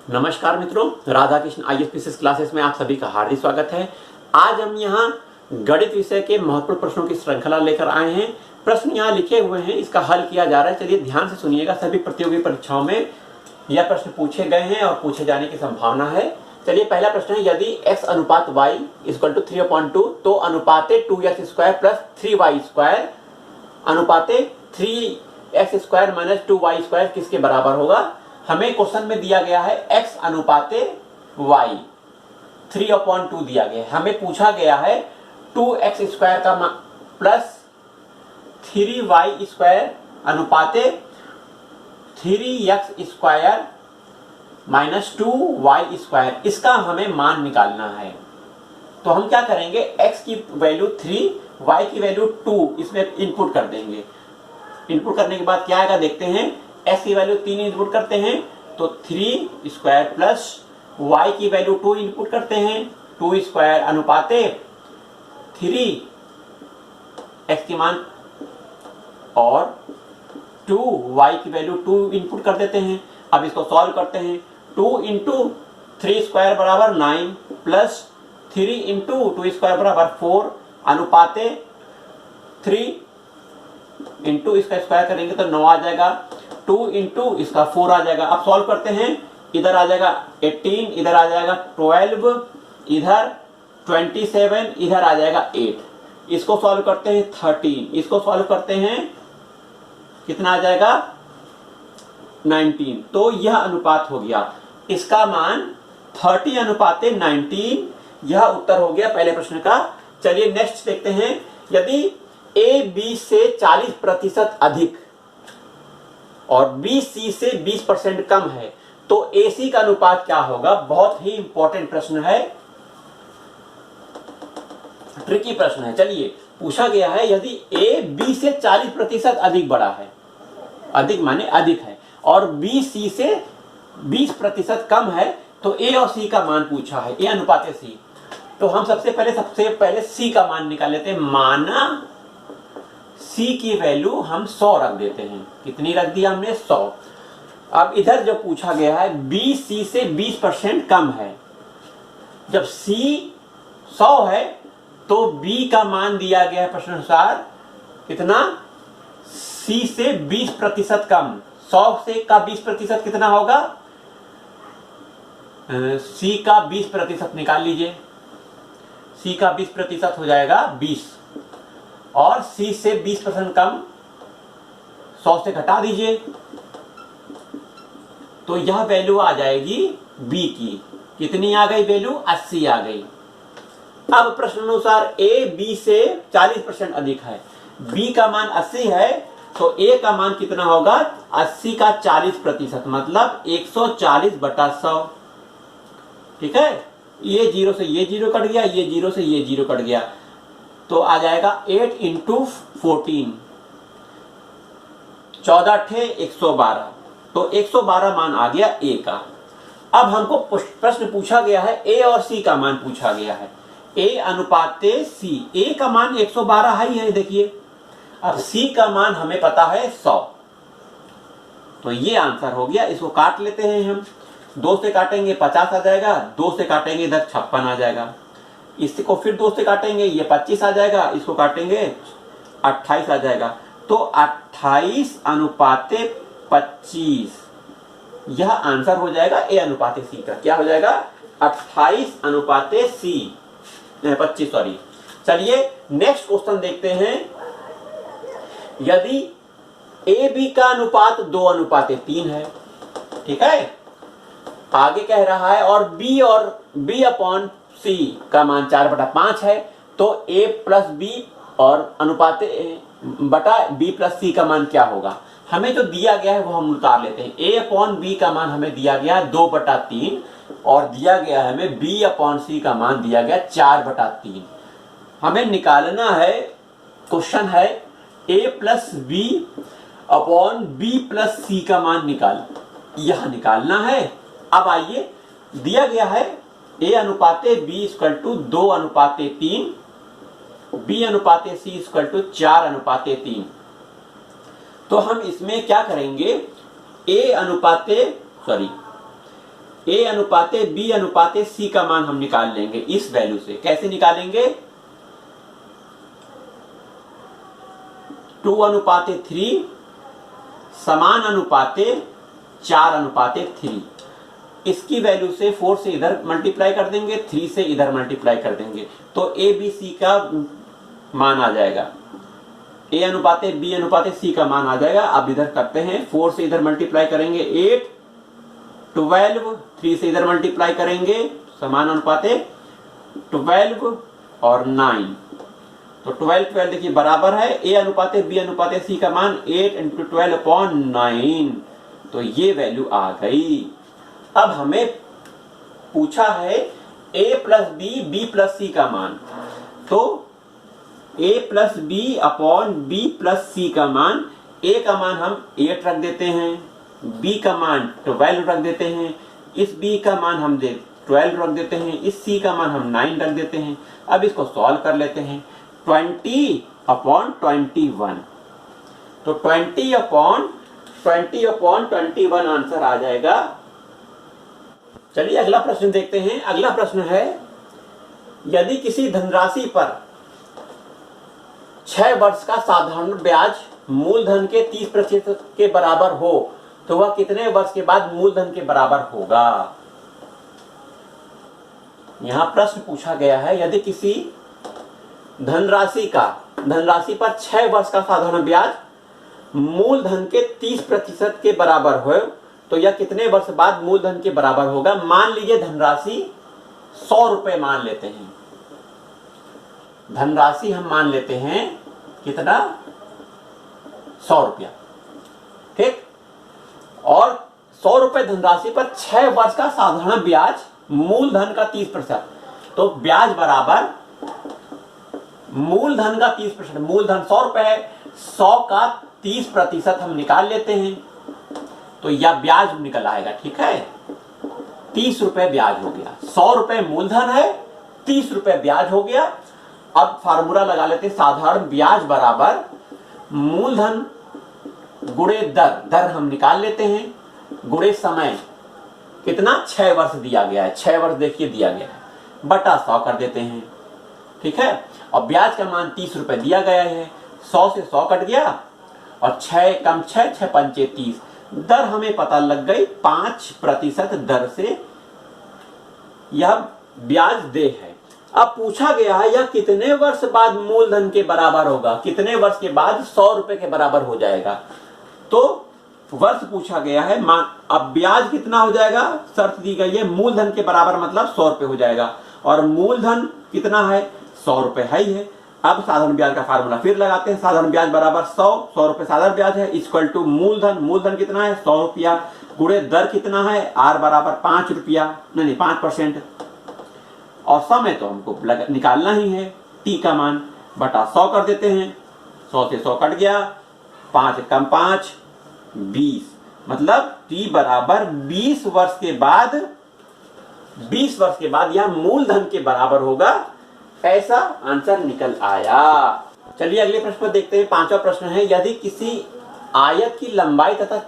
नमस्कार मित्रों, Radha Krishna ISPCS classes में आप सभी का हार्दिक स्वागत है। आज हम यहाँ गणित विषय के महत्वपूर्ण प्रश्नों की श्रृंखला लेकर आए हैं। प्रश्न यहाँ लिखे हुए हैं, इसका हल किया जा रहा है। चलिए ध्यान से सुनिएगा। सभी प्रतियोगी परीक्षाओं में यह प्रश्न पूछे गए हैं और पूछे जाने की संभावना है। चलिए पहला प्रश्न है, यदि x अनुपात y = 3/2 तो अनुपाते 2x² + 3y² अनुपाते 3x² - 2y² किसके बराबर होगा। हमें क्वेश्चन में दिया गया है x अनुपाते y 3/2 दिया गया है। हमें पूछा गया है 2x² का प्लस 3y² अनुपाते 3x² - 2y², इसका हमें मान निकालना है। तो हम क्या करेंगे, x की वैल्यू 3, y की वैल्यू 2 इसमें इनपुट कर देंगे। इनपुट करने के बाद क्या आएगा देखते हैं। x की वैल्यू 3 इनपुट करते हैं तो 3² प्लस y की वैल्यू 2 इनपुट करते हैं 2² अनुपाते 3 x की मान और 2 y की वैल्यू 2 इनपुट कर देते हैं। अब इसको सॉल्व करते हैं। 2 × 3² बराबर 9 प्लस 3 × 2² बराबर 4 अनुपाते 3 × इसका स्क्वायर करेंगे तो 9 आ जाएगा। 2 × इसका 4 आ जाएगा। अब सॉल्व करते हैं। इधर आ जाएगा 18, इधर आ जाएगा 12, इधर 27, इधर आ जाएगा 8। इसको सॉल्व करते हैं 13, इसको सॉल्व करते हैं कितना आ जाएगा 19। तो यह अनुपात हो गया, इसका मान 30/19। यह उत्तर हो गया पहले प्रश्न का। चलिए नेक्स्ट देखते हैं। यदि a b से 40% अधिक और b c से 20% कम है तो ac का अनुपात क्या होगा। बहुत ही इंपॉर्टेंट प्रश्न है, ट्रिकी प्रश्न है। चलिए पूछा गया है, यदि a b से 40% अधिक बड़ा है, अधिक माने अधिक है, और b c से 20% कम है तो a और c का मान पूछा है, a अनुपात c। तो हम सबसे पहले c का मान निकाल लेते हैं। माना c की वैल्यू हम 100 रख देते हैं। कितनी रख दिया हमने, 100। अब इधर जो पूछा गया है b c से 20% कम है। जब c 100 है तो b का मान दिया गया है प्रश्नानुसार कितना, c से 20% कम। 100 से का 20% कितना होगा, c का 20% निकाल लीजिए। c का 20% हो जाएगा 20, और c से 20% कम 100 से घटा दीजिए तो यह वैल्यू आ जाएगी b की। कितनी आ गई वैल्यू, 80 आ गई। अब प्रश्न अनुसार a b से 40% अधिक है, b का मान 80 है तो a का मान कितना होगा, 80 का 40% मतलब 140/100। ठीक है, ये 0 से ये 0 कट गया, ये 0 से ये 0 कट गया, तो आ जाएगा 8 × 14, 14 × 112। तो 112 मान आ गया a का। अब हमको प्रश्न पूछा गया है a और c का मान पूछा गया है। a अनुपाते c, a का मान 112 ही है देखिए। अब c का मान हमें पता है 100, तो ये आंसर हो गया। इसको काट लेते हैं हम। 2 से काटेंगे 50 आ जाएगा, 2 से काटेंगे इधर 56 आ जाएगा, इसको फिर 2 से काटेंगे ये 25 आ जाएगा, इसको काटेंगे 28 आ जाएगा। तो 28/25 यह आंसर हो जाएगा a अनुपाते c का। क्या हो जाएगा, 28/25 सॉरी। चलिए नेक्स्ट क्वेश्चन देखते हैं। यदि a b का अनुपात 2/3 है, ठीक है, आगे कह रहा है, और b/c का मान 4/5 है, तो a + b और अनुपाते बटा b + c का मान क्या होगा। हमें जो दिया गया है वो हम उतार लेते हैं। a/b का मान हमें दिया गया है 2/3 और दिया गया है हमें b/c का मान दिया गया 4/3। हमें निकालना है, क्वेश्चन है a + b/b + c का मान यह निकालना है। अब आइए, दिया गया है a अनुपाते b = 2/3, b अनुपाते c = 4/3। तो हम इसमें क्या करेंगे, a अनुपाते ए अनुपाते बी अनुपाते सी का मान हम निकाल लेंगे इस वैल्यू से। कैसे निकालेंगे? 2:3 समान अनुपाते 4:3। इसकी वैल्यू से 4 से इधर मल्टीप्लाई कर देंगे, 3 से इधर मल्टीप्लाई कर देंगे, तो ए बी सी का मान आ जाएगा। ए अनुपाते बी अनुपाते सी का मान आ जाएगा। अब इधर करते हैं, 4 से इधर मल्टीप्लाई करेंगे 8, 12, 3 से इधर मल्टीप्लाई करेंगे समान अनुपाते 12 और 9, तो 12 देखिए बराबर है ए अनुपाते बी अनुपाते सी का मान 8 × 12/9, तो ये वैल्यू आ गई। अब हमें पूछा है a plus B plus C का मान, तो a plus B upon B plus C का मान, a का मान हम 8 रख देते हैं, b का मान 12 रख देते हैं, इस b का मान हम 12 रख देते हैं, इस c का मान हम 9 रख देते हैं। अब इसको सॉल्व कर लेते हैं। 20/21, तो 20/21 आंसर आ जाएगा। चलिए अगला प्रश्न देखते हैं। अगला प्रश्न है, यदि किसी धनराशि पर 6 वर्ष का साधारण ब्याज मूलधन के 30% के बराबर हो तो वह कितने वर्ष के बाद मूलधन के बराबर होगा? यहां प्रश्न पूछा गया है, यदि किसी धनराशि पर 6 वर्ष का साधारण ब्याज मूलधन के 30% के बराबर हो तो यह कितने वर्ष बाद मूलधन के बराबर होगा? मान लीजिए धनराशि 100 रुपए मान लेते हैं। धनराशि हम मान लेते हैं कितना? 100 रुपया, ठीक। और 100 रुपए धनराशि पर 6 वर्ष का साधारण ब्याज मूलधन का 30%, तो ब्याज बराबर मूलधन का 30%। मूलधन 100 रुपए है, 100 का 30% हम निकाल लेते हैं तो यह ब्याज निकल आएगा, ठीक है। 30 रुपए ब्याज हो गया। 100 रुपए मूलधन है, 30 रुपए ब्याज हो गया। अब फार्मूला लगा लेते हैं, साधारण ब्याज बराबर मूलधन गुणे दर हम निकाल लेते हैं, गुणे समय कितना? 6 वर्ष दिया गया है, 6 वर्ष देखिए दिया गया है, बटा 100 कर देते हैं, ठीक है। और ब्याज का मान 30 रुपए दिया गया है, 100 से 100 कट गया और 6 कम 6, 6 पंचे 30, दर हमें पता लग गई 5% दर से यह ब्याज दे है। अब पूछा गया है यह कितने वर्ष बाद मूलधन के बराबर होगा? कितने वर्ष के बाद 100 रुपए के बराबर हो जाएगा? तो वर्ष पूछा गया है, अब ब्याज कितना हो जाएगा? शर्त दी गई है मूलधन के बराबर, मतलब 100 रुपए हो जाएगा, और मूलधन कितना है? 100 रुपए है ही है। अब साधारण ब्याज का फार्मूला फिर लगाते हैं, साधारण ब्याज बराबर 100 रुपए साधारण ब्याज है, इक्वल टू मूलधन कितना है? 100 रुपया, गुणे दर कितना है? आर बराबर 5 रुपया, नहीं 5%, और समय तो हमको निकालना ही है, टी का मान, बटा 100 कर देते हैं, 100 से 100 कट गया, 5 कम 5 20, मतलब टी बराबर 20 वर्ष के बाद यह मूलधन के बराबर होगा, ऐसा आंसर निकल आया। चलिए अगले प्रश्न पर देखते हैं। 5वां प्रश्न है, यदि किसी आयत की लंबाई तथा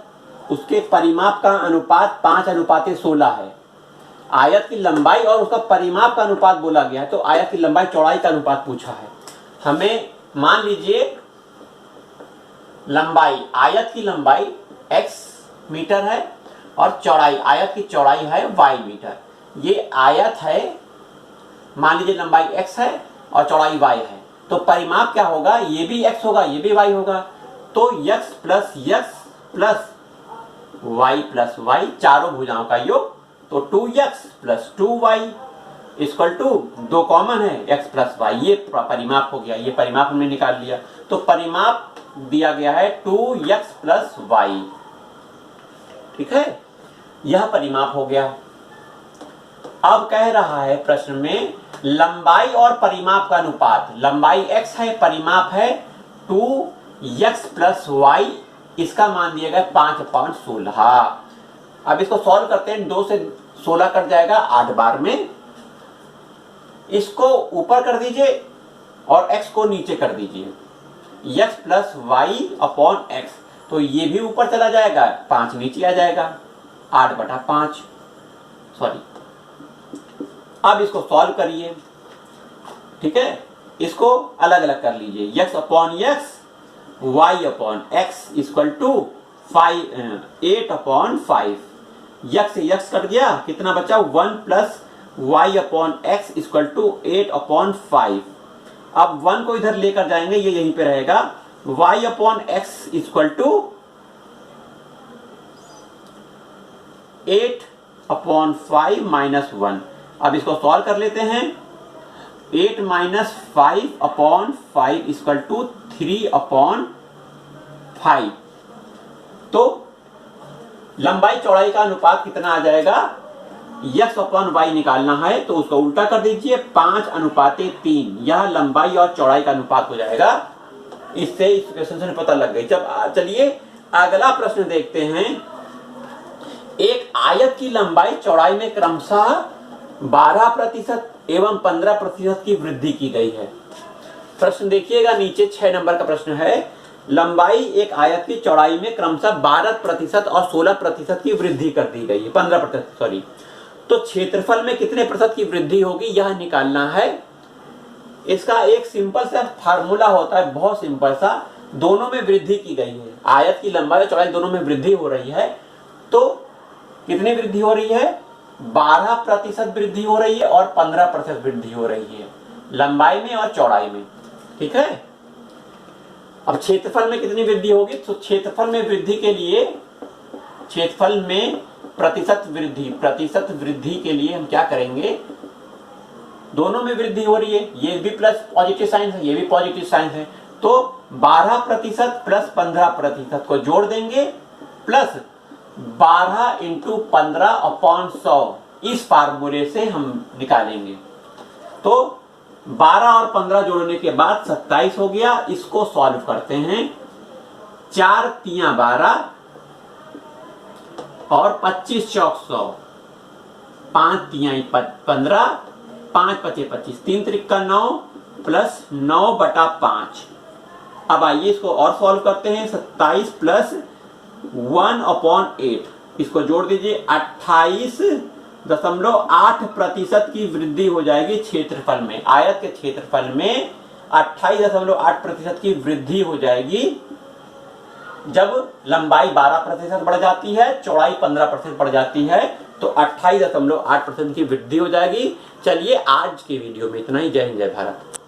उसके परिमाप का अनुपात 5:16 है। आयत की लंबाई और उसका परिमाप का अनुपात बोला गया है, तो आयत की लंबाई चौड़ाई का अनुपात पूछा है हमें। मान लीजिए लंबाई, आयत की लंबाई x मीटर है और चौड़ाई, आयत की चौड़ाई है y मीटर। ये आयत है, मान लीजिए लंबाई x है और चौड़ाई y है, तो परिमाप क्या होगा? ये भी x होगा, ये भी y होगा, तो x plus y plus y, चारों भुजाओं का योग, तो 2x plus 2y equal to 2 common है, x प्लस y, ये परिमाप हो गया। ये परिमाप हमने निकाल लिया, तो परिमाप दिया गया है 2x प्लस y, ठीक है, यह परिमाप हो गया। अब कह रहा है प्रश्न में लंबाई और परिमाप का अनुपात, लंबाई x है, परिमाप है 2x प्लस y, इसका मान दिया गया 5/16। अब इसको सॉल्व करते हैं, 2 से 16 कट जाएगा 8 बार में, इसको ऊपर कर दीजिए और x को नीचे कर दीजिए, x plus y upon x, तो ये भी ऊपर चला जाएगा, 5 नीचे आ जाएगा, 8/5 सॉरी। अब इसको सॉल्व करिए, ठीक है, इसको अलग अलग कर लीजिए। x upon x y upon x equal to 8 upon 5। x से x कट गया, कितना बचा 1 plus y upon x equal to 8 upon 5। अब 1 को इधर लेकर जाएंगे, ये यहीं पे रहेगा। y upon x equal to 8 upon 5 minus 1। अब इसको सॉल्व कर लेते हैं। 8 minus 5 upon 5 equal to 3 upon 5। तो लंबाई चौड़ाई का अनुपात कितना आ जाएगा, x अपॉन y निकालना है तो उसको उल्टा कर दीजिए, 5:3। यह लंबाई और चौड़ाई का अनुपात हो जाएगा। इससे इस क्वेश्चन से पता लग गई। जब चलिए अगला प्रश्न देखते हैं। एक आयत की लंबाई चौड़ाई में क्रमशः 12% एवं 15% की वृद्धि की गई है। प्रश्न देखिएगा नीचे 6 नंबर का प्रश्न है। लंबाई एक आयत की चौड़ाई में क्रमशः 12% और 16% की वृद्धि कर दी गई है, 15% सॉरी। तो क्षेत्रफल में कितने प्रतिशत की वृद्धि होगी यह निकालना है। इसका एक सिंपल सा फार्मूला होता है, बहुत सिंपल सा। दोनों में वृद्धि की गई है, आयत की लंबाई और चौड़ाई दोनों में वृद्धि हो रही है। तो कितनी वृद्धि हो रही है, 12% वृद्धि हो रही है और 15% वृद्धि हो रही है लंबाई में और चौड़ाई में, ठीक है। अब क्षेत्रफल में कितनी वृद्धि होगी, तो क्षेत्रफल में वृद्धि के लिए, क्षेत्रफल में प्रतिशत वृद्धि के लिए हम क्या करेंगे, दोनों में वृद्धि हो रही है, ये भी प्लस पॉजिटिव साइन है, ये भी पॉजिटिव साइन है। तो 12% प्लस 15% को जोड़ देंगे, प्लस 12 इंटू 15 अपॉन 100, इस फार्मूले से हम निकालेंगे। तो 12 और 15 जोड़ने के बाद 27 हो गया। इसको सॉल्व करते हैं। 4 तियां 12 और 25 चौक 100, 5 तियां 15, 5 पचे 25, 3 त्रिका 9 प्लस 9/5। अब आइए इसको और सॉल्व करते हैं। 27 प्लस 1/8, इसको जोड़ दीजिए, 28.8% की वृद्धि हो जाएगी क्षेत्रफल में। आयत के क्षेत्रफल में 28.8% की वृद्धि हो जाएगी जब लंबाई 12% बढ़ जाती है, चौड़ाई 15% बढ़ जाती है, तो 28.8% की वृद्धि हो जाएगी। चलिए आज के वीडियो में इतना ही। जय हिंद, जय भारत।